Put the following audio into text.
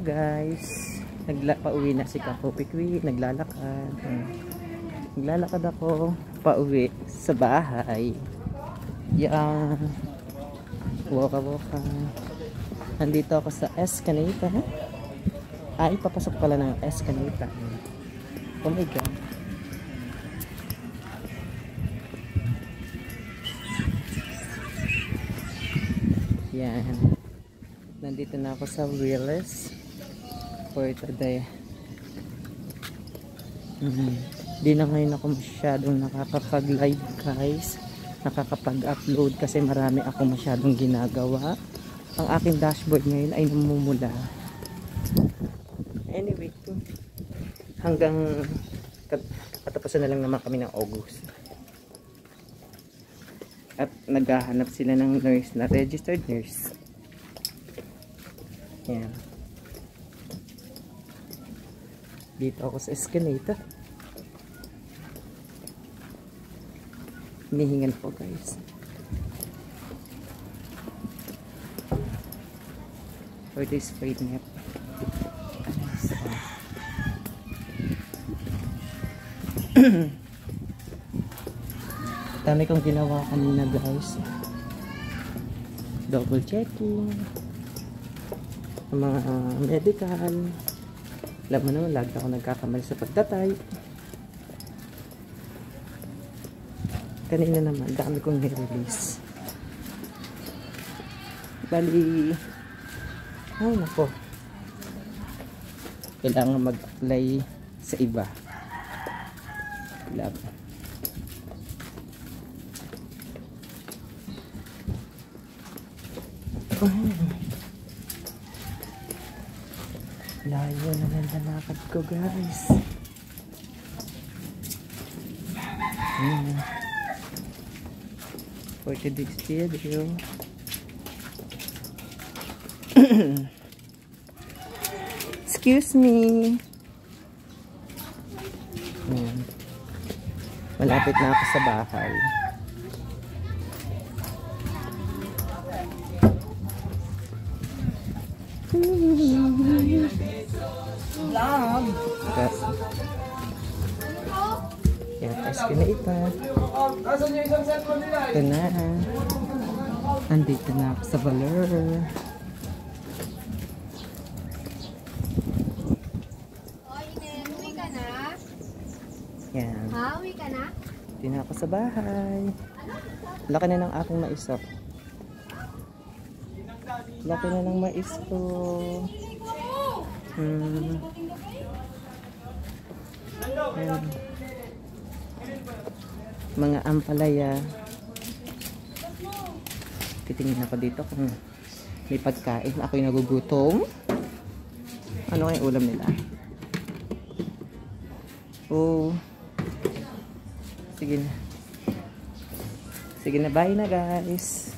Guys, pauwi na si Kapupikwi, naglalakad. Naglalakad ako pauwi sa bahay. Yan. Woka-woka. Nandito ako sa Escaneta. Ay, papasok pala ng Escaneta. Oh my God. Yan. Nandito na ako sa Willis for today. Di na ngayon ako masyadong nakakapag-live guys. Nakakapag-upload kasi marami ako masyadong ginagawa. Ang aking dashboard ngayon ay namumula. Anyway, hanggang katapusan na lang naman kami ng August. At naghahanap sila ng nurse na registered nurse. Yan. Dito ako sa Escaneta. Hinihingan po guys. For this free nap. So. Dami kong ginawa kanina guys. Double checking. Mga medical. Alam mo naman, lagi ako nagkakamali sa pagtatay. Kanina naman, dami kong nirelease. Bali, ay nako, kailangan mag-apply sa iba. Lab. Layo na nandalakad ko guys. For today's video. Excuse me. Malapit na ako sa bahay. Yan, Escaneta. Ito na. Andito na ako sa Valor. Uwi ka na? Yan. Ha? Uwi ka na? Andito na ako sa bahay. Laki na ng aking mais ko. Laki na ng mais ko. Yan. Mga ampalaya. Titingin ako dito kung may pagkain. Ako'y nagugutom. Ano kayong ulam nila? Oh. Sige na. Sige na, bye na guys.